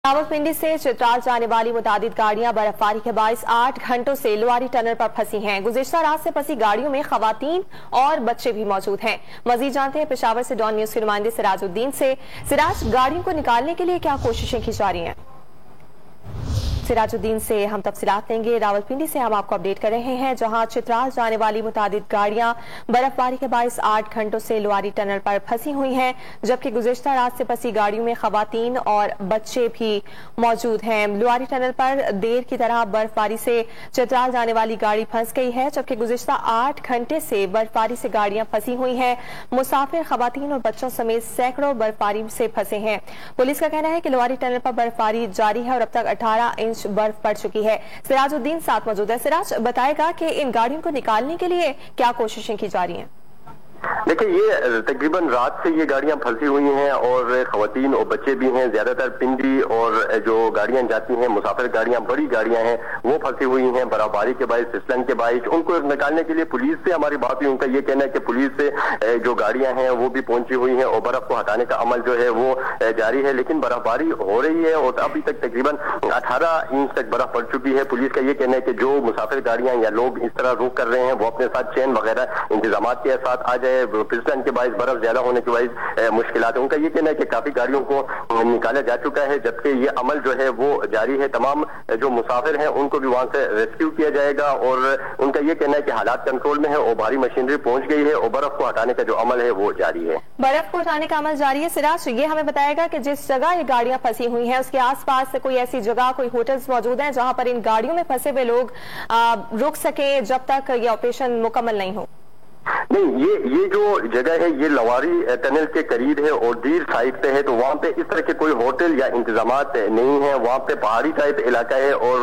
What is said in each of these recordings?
रावलपिंडी से चित्राल जाने वाली मुतादिद गाड़ियां बर्फबारी के बाइस 8 घंटों से लुआरी टनल पर फंसी हैं। गुज़िश्ता रात से फंसी गाड़ियों में खवातीन और बच्चे भी मौजूद हैं। मजीद जानते हैं पेशावर से डॉन न्यूज के नुमाइंदे सिराजुद्दीन से। सिराज, गाड़ियों को निकालने के लिए क्या कोशिशें की जा रही हैं? सिराजुद्दीन से हम तफसीलात लेंगे। रावलपिंडी से हम आपको अपडेट कर रहे हैं, जहां चित्राल जाने वाली मुतादिद गाड़ियां बर्फबारी के बाइस 8 घंटों से लुआरी टनल पर फंसी हुई हैं, जबकि गुज़िश्ता रात से फंसी गाड़ियों में खवातीन और बच्चे भी मौजूद हैं। लुआरी टनल पर देर की तरह बर्फबारी से चित्राल जाने वाली गाड़ी फंस गई है, जबकि गुज़िश्ता 8 घंटे से बर्फबारी से गाड़ियां फंसी हुई हैं। मुसाफिर, खवातीन और बच्चों समेत सैकड़ों बर्फबारी से फंसे हैं। पुलिस का कहना है कि लुआरी टनल पर बर्फबारी जारी है और अब तक 18 इंच बर्फ पड़ चुकी है। सिराजुद्दीन साथ मौजूद है। सिराज, बताएगा कि इन गाड़ियों को निकालने के लिए क्या कोशिशें की जा रही हैं? देखिए, ये तकरीबन रात से ये गाड़ियां फंसी हुई हैं और खवातीन और बच्चे भी हैं। ज्यादातर पिंडी और जो गाड़ियां जाती हैं, मुसाफिर गाड़ियां, बड़ी गाड़ियां हैं, वो फंसी हुई हैं बर्फबारी के बाइस, फिसलन के बाइस। उनको निकालने के लिए पुलिस से हमारी बात हुई। उनका ये कहना है कि पुलिस से जो गाड़ियां हैं वो भी पहुंची हुई हैं और बर्फ को हटाने का अमल जो है वो जारी है। लेकिन बर्फबारी हो रही है और अभी तक तकरीबन 18 इंच तक बर्फ पड़ चुकी है। पुलिस का ये कहना है कि जो मुसाफिर गाड़ियां या लोग इस तरह रुक कर रहे हैं, वो अपने साथ चेन वगैरह इंतजाम के साथ आ जाए। फिसलन के बाइस, बर्फ ज्यादा होने के बाइस मुश्किलात है। उनका ये कहना है कि काफी गाड़ियों को निकाला जा चुका है, जबकि ये अमल जो है वो जारी है। तमाम जो मुसाफिर हैं उनको भी वहां से रेस्क्यू किया जाएगा और उनका ये कहना है कि हालात कंट्रोल में है और भारी मशीनरी पहुंच गई है और बर्फ को हटाने का जो अमल है वो जारी है। बर्फ को हटाने का अमल जारी है। सिराज, ये हमें बताएगा कि जिस जगह ये गाड़ियां फंसी हुई हैं उसके आसपास से कोई ऐसी जगह, कोई होटल्स मौजूद हैं जहां पर इन गाड़ियों में फंसे हुए लोग रुक सके जब तक ये ऑपरेशन मुकम्मल नहीं हो? नहीं, ये जो जगह है ये लवारी टनल के करीब है और दीर साइड पे है, तो वहाँ पे इस तरह के कोई होटल या इंतजामात नहीं है। वहाँ पे पहाड़ी टाइप इलाका है और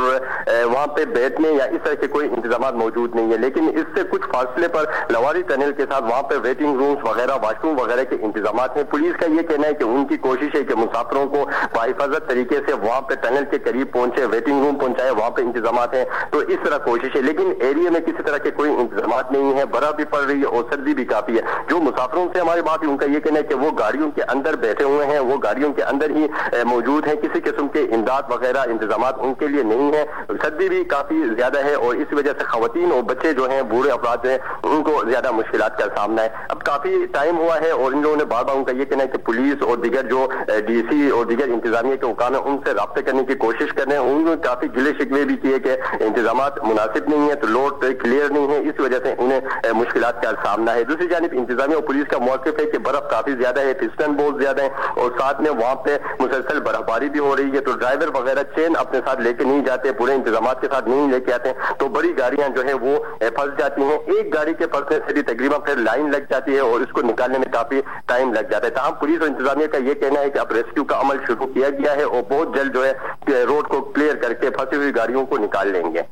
वहाँ पे बैठने या इस तरह के कोई इंतजामात मौजूद नहीं है। लेकिन इससे कुछ फासले पर लवारी टनल के साथ वहाँ पे वेटिंग रूम्स वगैरह, वॉशरूम वगैरह के इंतजामात हैं। पुलिस का ये कहना है कि उनकी कोशिश है कि मुसाफिरों को बाहिफाजत तरीके से वहाँ पे टनल के करीब पहुंचे, वेटिंग रूम पहुंचाए, वहाँ पे इंतजामात है। तो इस तरह कोशिश है, लेकिन एरिया में किसी तरह के कोई इंतजामात नहीं है। बर्फ भी पड़ रही है और सर्दी भी काफी है। जो मुसाफिरों से हमारी बात हुई, उनका ये कहना है कि वो गाड़ियों के अंदर बैठे हुए हैं, वो गाड़ियों के अंदर ही मौजूद हैं। किसी किस्म के इमदाद वगैरह इंतजामात उनके लिए नहीं है। सर्दी भी काफी ज्यादा है और इस वजह से खवातीन और बच्चे जो हैं, बूढ़े अफराद हैं, उनको ज्यादा मुश्किलात का सामना है। अब काफी टाइम हुआ है और इन लोगों ने बार बार उनका ये कहना है कि पुलिस और दीगर जो डीसी और दीगर इंतजामिया के हुकाम है उनसे राब्ते करने की कोशिश कर रहे हैं। उन्होंने काफी गिले शिकवे भी किए कि इंतजामात मुनासिब नहीं है, तो लोड क्लियर नहीं है, इस वजह से उन्हें मुश्किलात का सामना है। दूसरी जानिब इंतजामिया और पुलिस का मौक़िफ़ है कि बर्फ काफी ज्यादा है, फिसलन बहुत ज्यादा है और साथ में वहां पे मुसलसल बर्फबारी भी हो रही है, तो ड्राइवर वगैरह चेन अपने साथ लेके नहीं जाते, पूरे इंतजामात के साथ नहीं लेके आते, तो बड़ी गाड़ियां जो है वो फंस जाती हैं। एक गाड़ी के फंसने से भी तकरीबन फिर लाइन लग जाती है और इसको निकालने में काफी टाइम लग जाता है। तमाम पुलिस और इंतजामिया का ये कहना है कि अब रेस्क्यू का अमल शुरू किया गया है और बहुत जल्द जो है रोड को क्लियर करके फंसी हुई गाड़ियों को निकाल लेंगे।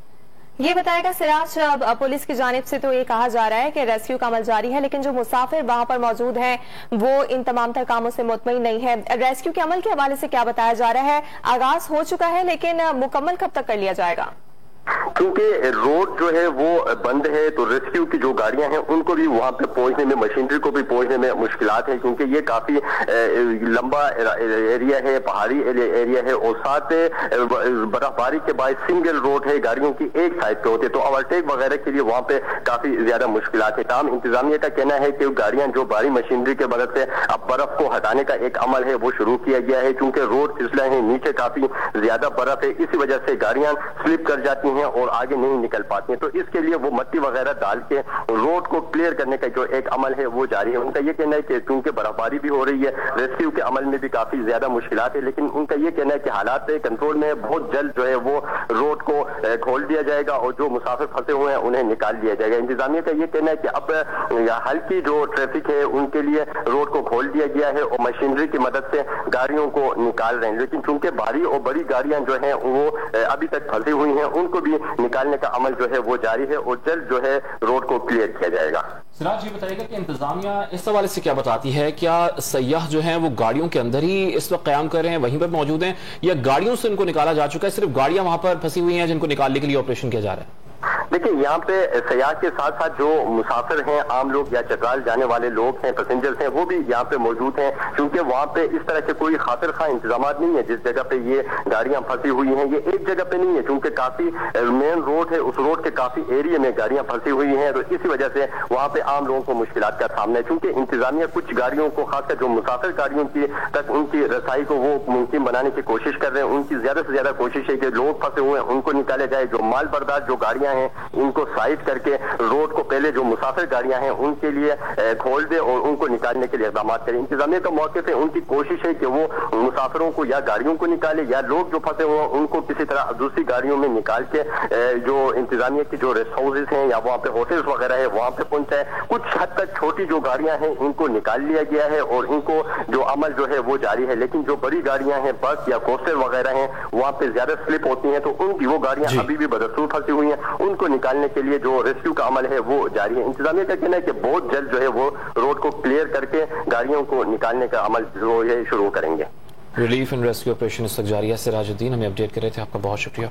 ये बताएगा सिराज, पुलिस की जानिब से तो ये कहा जा रहा है कि रेस्क्यू का अमल जारी है, लेकिन जो मुसाफिर वहां पर मौजूद हैं वो इन तमाम तर कामों से मुतमईन नहीं है। रेस्क्यू के अमल के हवाले से क्या बताया जा रहा है? आगाज हो चुका है, लेकिन मुकम्मल कब तक कर लिया जाएगा? क्योंकि रोड जो है वो बंद है, तो रेस्क्यू की जो गाड़ियां हैं उनको भी वहां पे पहुंचने में, मशीनरी को भी पहुंचने में मुश्किलात है, क्योंकि ये काफी लंबा एरिया है, पहाड़ी एरिया है और साथ बर्फबारी के बाद सिंगल रोड है, गाड़ियों की एक साइड पे होती है, तो ओवरटेक वगैरह के लिए वहां पे काफी ज्यादा मुश्किलात है। तमाम इंतजामिया का कहना है कि गाड़ियां जो भारी मशीनरी के मदद से अब बर्फ को हटाने का एक अमल है वो शुरू किया गया है, क्योंकि रोड फिसला है, नीचे काफी ज्यादा बर्फ है, इसी वजह से गाड़ियां स्लिप कर जाती हैं और आगे नहीं निकल पाती हैं। तो इसके लिए वो मट्टी वगैरह डाल के रोड को क्लियर करने का जो एक अमल है वो जारी है। उनका ये कहना है कि क्योंकि बर्फबारी भी हो रही है, रेस्क्यू के अमल में भी काफी ज्यादा मुश्किलात है, लेकिन उनका ये कहना है कि हालात कंट्रोल में, बहुत जल्द जो है वो रोड को खोल दिया जाएगा और जो मुसाफिर फंसे हुए हैं उन्हें निकाल दिया जाएगा। इंतजामिया का ये कहना है कि अब हल्की जो ट्रैफिक है उनके लिए रोड को खोल दिया गया है और मशीनरी की मदद से गाड़ियों को निकाल रहे हैं, लेकिन चूंकि भारी और बड़ी गाड़ियां जो है वो अभी तक फंसी हुई हैं, उनको भी निकालने का अमल जो है वो जारी है और जल्द जो है रोड को क्लियर किया जाएगा। सिराज, ये बताइएगा कि इंतजामिया इस हवाले से क्या बताती है? क्या सयाह जो हैं वो गाड़ियों के अंदर ही इस वक्त क़याम कर रहे हैं, वहीं पर मौजूद हैं, या गाड़ियों से उनको निकाला जा चुका है? सिर्फ गाड़ियां वहां पर फंसी हुई हैं जिनको निकालने के लिए ऑपरेशन किया जा रहा है? देखिए यहाँ पे सयाह के साथ साथ जो मुसाफिर हैं, आम लोग या चतराल जाने वाले लोग हैं, पैसेंजर्स हैं, वो भी यहाँ पे मौजूद हैं, क्योंकि वहाँ पे इस तरह के कोई खातिर खा इंतजाम नहीं है। जिस जगह पे ये गाड़ियां फंसी हुई हैं, ये एक जगह पे नहीं है, क्योंकि काफी मेन रोड है, उस रोड के काफी एरिया में गाड़ियां फंसी हुई हैं, तो इसी वजह से वहाँ पे आम लोगों को मुश्किलात का सामना है। क्योंकि इंतजामिया कुछ गाड़ियों को, खासकर जो मुसाफिर गाड़ियों की तक उनकी रसाई को वो मुमकिन बनाने की कोशिश कर रहे हैं। उनकी ज्यादा से ज्यादा कोशिश है कि लोग फंसे हुए हैं उनको निकाले जाए। जो माल बर्दार जो गाड़ियां हैं इनको साइड करके रोड को पहले जो मुसाफिर गाड़ियां हैं उनके लिए खोल दे और उनको निकालने के लिए इक़दाम करें। इंतजामिया का मौके पे उनकी कोशिश है कि वो मुसाफिरों को या गाड़ियों को निकाले या लोग जो फंसे हुए उनको किसी तरह दूसरी गाड़ियों में निकाल के जो इंतजामिया की जो रेस्ट हाउसेज हैं या वहाँ पे होटल्स वगैरह है वहाँ पे पहुंचाए। कुछ हद तक छोटी जो गाड़ियां हैं इनको निकाल लिया गया है और इनको जो अमल जो है वो जारी है, लेकिन जो बड़ी गाड़ियां हैं, बस या कोस्टर वगैरह हैं, वहाँ पे ज्यादा स्लिप होती हैं, तो उनकी वो गाड़ियां अभी भी बदस्तूर फंसी हुई हैं, उनको निकालने के लिए जो रेस्क्यू का अमल है वो जारी है। इंतजामिया का कहना है कि बहुत जल्द जो है वो रोड को क्लियर करके गाड़ियों को निकालने का अमल जो है शुरू करेंगे। रिलीफ एंड रेस्क्यू ऑपरेशन इस तक जारी है। सिराजुद्दीन हमें अपडेट कर रहे थे, आपका बहुत शुक्रिया।